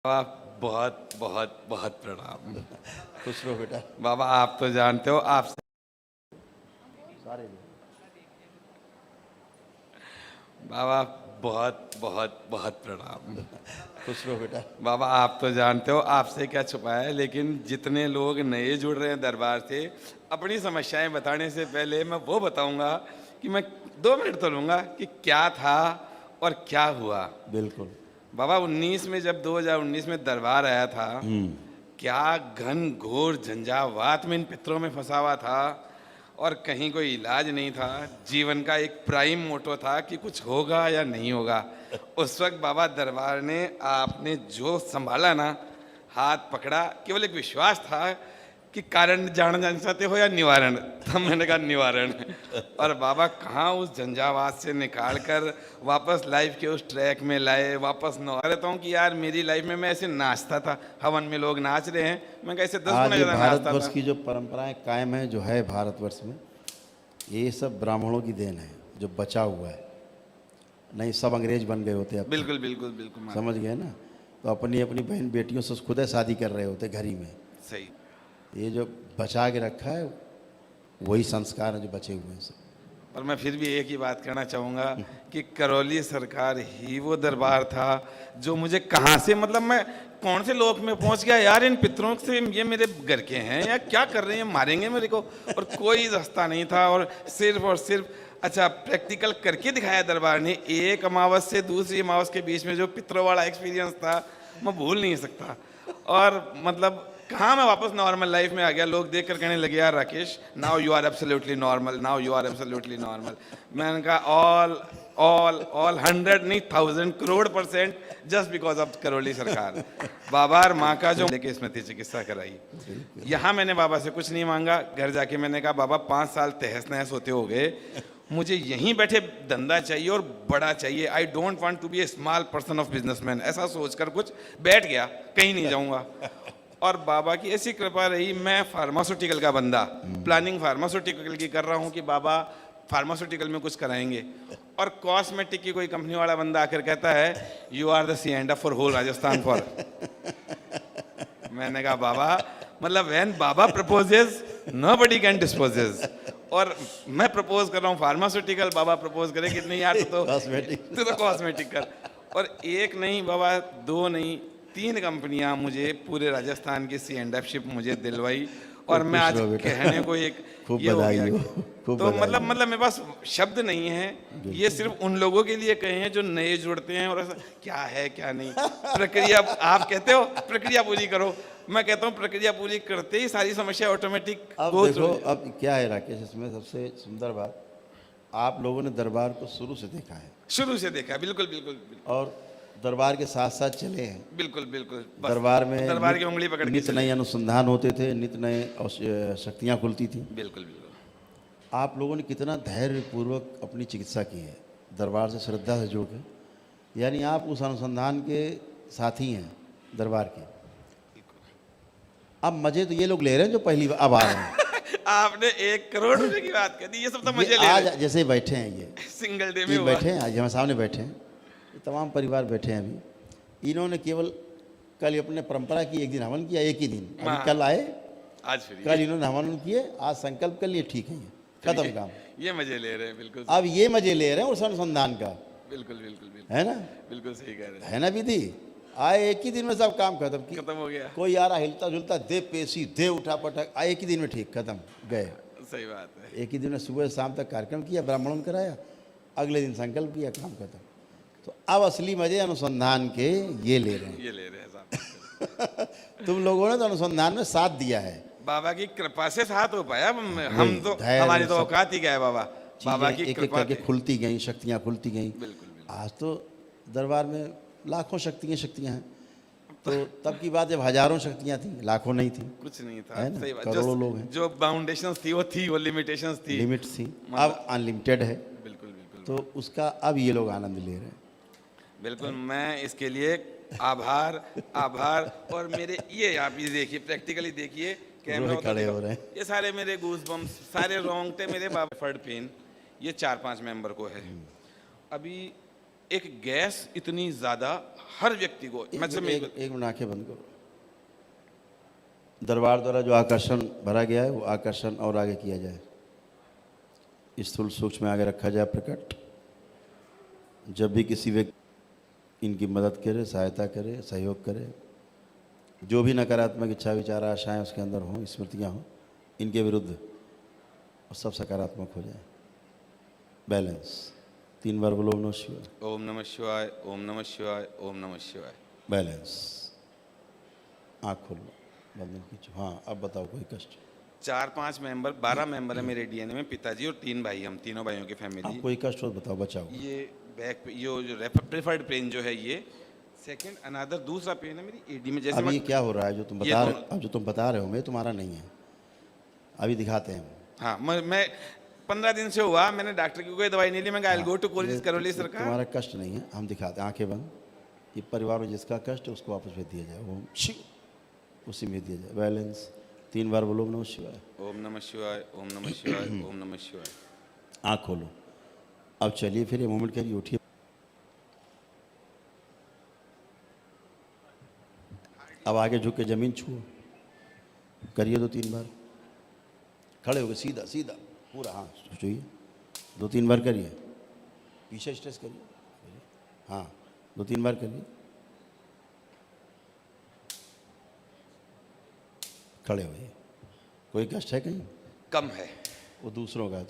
बाबा बहुत बहुत बहुत प्रणाम। खुश रहो बेटा। बाबा आप तो जानते हो आपसे सारे लोग बाबा बहुत बहुत बहुत प्रणाम। खुश रहो बेटा। बाबा आप तो जानते हो आपसे क्या छुपा है, लेकिन जितने लोग नए जुड़ रहे हैं दरबार से, अपनी समस्याएं बताने से पहले मैं वो बताऊंगा कि मैं 2 मिनट तो लूंगा कि क्या था और क्या हुआ। बिल्कुल। बाबा 19 में जब 2019 में दरबार आया था, क्या घन घोर झंझावात में इन पितरों में फंसा हुआ था और कहीं कोई इलाज नहीं था। जीवन का एक प्राइम मोटो था कि कुछ होगा या नहीं होगा। उस वक्त बाबा दरबार ने आपने जो संभाला ना, हाथ पकड़ा, केवल एक विश्वास था कि कारण जान सकते हो या निवारण। तब मैंने कहा निवारण। और बाबा कहाँ उस झंझावात से निकाल कर वापस लाइफ के उस ट्रैक में लाए, वापस नौ रहता हूँ कि यार मेरी लाइफ में मैं ऐसे नाचता था, हवन में लोग नाच रहे हैं, मैं कैसे 10 आज गुना ये ज़्यादा नाचता भारतवर्ष था। की जो परंपराएं कायम है जो है भारतवर्ष में, ये सब ब्राह्मणों की देन है जो बचा हुआ है। नहीं सब अंग्रेज बन गए होते अब तो। बिल्कुल बिल्कुल बिल्कुल मान- समझ गए ना। तो अपनी अपनी बहन बेटियों से खुद शादी कर रहे होते घर ही में। सही। ये जो बचा के रखा है वही संस्कार है जो बचे हुए हैं सब। पर मैं फिर भी एक ही बात कहना चाहूँगा कि करौली सरकार ही वो दरबार था जो मुझे कहाँ से, मतलब मैं कौन से लोक में पहुँच गया यार, इन पितरों से ये मेरे घर के हैं या क्या कर रहे हैं, मारेंगे मेरे को, और कोई रास्ता नहीं था। और सिर्फ अच्छा प्रैक्टिकल करके दिखाया दरबार ने। एक अमावस से दूसरी अमावस के बीच में जो पितरों वाला एक्सपीरियंस था मैं भूल नहीं सकता। और मतलब कहाँ मैं वापस नॉर्मल लाइफ में आ गया। लोग देख कर कहने लगे यार Rakesh, now you are absolutely normal, now you are absolutely normal. मैंने कहा ऑल ऑल ऑल 100 नहीं 1000 crore % just because of Karauli Sarkar. बाबा और माँ का जो लेके स्मृति चिकित्सा कराई, यहाँ मैंने बाबा से कुछ नहीं मांगा। घर जाके मैंने कहा बाबा 5 साल तहस नहस होते हो गए, मुझे यहीं बैठे धंधा चाहिए और बड़ा चाहिए। I don't want to be a small person of businessman. ऐसा सोचकर कुछ बैठ गया, कहीं नहीं जाऊंगा। और बाबा की ऐसी कृपा रही, मैं फार्मास्यूटिकल का बंदा, प्लानिंग फार्मास्यूटिकल की कर रहा हूँ कि बाबा फार्मास्यूटिकल में कुछ कराएंगे। और कॉस्मेटिक की कोई कंपनी वाला बंदा आकर कहता है you are the C and for whole Rajasthan for. मैंने कहा बाबा, मतलब व्हेन बाबा प्रपोजेस नोबडी कैन डिस्पोजेस। और मैं प्रपोज कर रहा हूँ फार्मास्यूटिकल, बाबा प्रपोज करे कि नहीं यार तू तो कॉस्मेटिक कर। और एक नहीं बाबा, 2 नहीं 3 कंपनियां मुझे पूरे राजस्थान की C&F मुझे दिलवाई। और मैं आज कहने को एक खूब ये हो बधाई गया। हो। तो मतलब मेरे पास शब्द नहीं है। ये सिर्फ उन लोगों के लिए कहे हैं जो नए जुड़ते हैं और ऐसा क्या है क्या नहीं। प्रक्रिया आप कहते हो प्रक्रिया पूरी करो, मैं कहता हूँ प्रक्रिया पूरी करते ही सारी समस्या ऑटोमेटिक। अब देखो अब क्या है राकेश, इसमें सबसे सुंदर बात, आप लोगों ने दरबार को शुरू से देखा है। शुरू से देखा, बिल्कुल बिल्कुल बिल्कुल। और दरबार के साथ साथ चले हैं। बिल्कुल बिल्कुल। दरबार में दरबार की उंगली पकड़ के नित नए अनुसंधान होते थे, नित नए शक्तियाँ खुलती थी। बिल्कुल बिल्कुल। आप लोगों ने कितना धैर्य पूर्वक अपनी चिकित्सा की है दरबार से श्रद्धा से जुड़ के, यानी आप उस अनुसंधान के साथी हैं दरबार के। अब मजे तो ये लोग ले रहे हैं जो पहली बार अब आ रहे हैं। आपने 1 करोड़ रुपए की बात कर दी, ये सब तो मजे ले आज रहे हैं। जैसे बैठे हैं ये सिंगल डे में हुआ। बैठे हैं, आज हमारे सामने बैठे हैं, ये तमाम परिवार बैठे हैं। अभी इन्होंने केवल कल अपने परंपरा की एक दिन हवन किया, एक ही दिन। अभी कल आए, आज फिर कल इन्होंने हवन किए, आज संकल्प कर लिए, ठीक है ये खत्म काम। ये मजे ले रहे हैं बिल्कुल। अब ये मजे ले रहे हैं उस अनुसंधान का, बिल्कुल बिल्कुल बिल्कुल है ना, बिल्कुल सही कह रहे हैं। है ना विधि। आए एक ही दिन में सब काम खत्म की, खत्म हो गया। कोई आ रहा हिलता जुलता दे पेशी दे उठा पटक, आए एक ही दिन में ठीक खत्म गए। सही बात है। एक ही दिन में सुबह शाम तक कार्यक्रम किया, ब्राह्मणों ने कराया, अगले दिन संकल्प किया, काम खत्म। तो अब असली मजे अनुसंधान के ये ले रहे हैं। ये ले रहे हैं साहब। तुम लोगों ने तो अनुसंधान में साथ दिया है। बाबा की कृपा से साथ हो पाया। हम तो हमारी तो औकात ही क्या है बाबा। बाबा की एक एक कृपा करके खुलती गई, शक्तियाँ खुलती गई। बिल्कुल। आज तो दरबार में लाखों शक्तियाँ हैं। तो तब की बात जब हजारों शक्तियाँ थी, लाखों नहीं थी, कुछ नहीं था। है ना? सही बात। करोड़ों लोग हैं। जो बाउंडेशंस थी वो थी, वो लिमिटेशंस थी, लिमिट थी, अब अनलिमिटेड है। बिल्कुल बिल्कुल। तो उसका अब ये लोग आनंद ले रहे हैं। बिल्कुल। मैं इसके लिए आभार आभार। और मेरे ये आप ये देखिए, प्रैक्टिकली देखिए, कैमरा खड़े हो रहे हैं। ये सारे मेरे गूज बम्स, सारे रोंगटे मेरे बाबा। फर्ड पेन ये 4-5 मेंबर को है। अभी एक गैस इतनी ज्यादा हर व्यक्ति को मैं एक मिनट आंखें बंद करो। दरबार द्वारा जो आकर्षण भरा गया है वो आकर्षण और आगे किया जाए, स्थूल सूक्ष्म में आगे रखा जाए प्रकट। जब भी किसी व्यक्ति इनकी मदद करे, सहायता करे, सहयोग करे, जो भी नकारात्मक इच्छा विचार आशाएं उसके अंदर हों, स्मृतियां हों, इनके विरुद्ध और सब सकारात्मक हो जाए। बैलेंस 3 बार बोलो ओम नमः शिवाय। ओम नमः शिवाय, ओम नमः शिवाय, ओम नमः शिवाय। बैलेंस। आँख खोल लो, बंद खींचो। हाँ अब बताओ, कोई कष्ट? 4-5 मेंबर, 12 मेंबर है मेरे डीएनए में, पिताजी और 3 भाई, हम तीनों भाइयों की आप फैमिली। कोई कष्ट हो तो बताओ, बचाओ। ये बैक पे जो प्रेफर्ड पेन जो है ये सेकंड अनदर दूसरा पेन है मेरी एडी में। जैसे अब ये क्या हो रहा है जो तुम ये बता रहे दोनों- अब जो तुम बता रहे हो मैं तुम्हारा नहीं है, अभी दिखाते हैं। हाँ मैं 15 दिन से हुआ, मैंने डॉक्टर की कोई दवाई नहीं ली। मैं आई गो टू कॉलेज करौली सरकार। तुम्हारा कष्ट नहीं है, हम दिखाते हैं। आंखें बंद। ये परिवार में जिसका कष्ट है उसको वापस भेज दिया जाए, ओम शिव उसी में दिया जाए। बैलेंस। 3 बार बोलो ओम नमः शिवाय। ओम नमः शिवाय, ओम नमः शिवाय, ओम नमः शिवाय। आँख खोलो। अब चलिए फिर ये मूवमेंट करिए, उठिए। अब आगे झुक के जमीन छुओ, करिए 2-3 बार। खड़े हो गए, सीधा सीधा पूरा, हाँ छुइए 2-3 बार करिए। पीछे स्ट्रेस करिए, हाँ 2-3 बार करिए। खड़े होइए। कोई कष्ट है कहीं? कम है। वो दूसरों का है।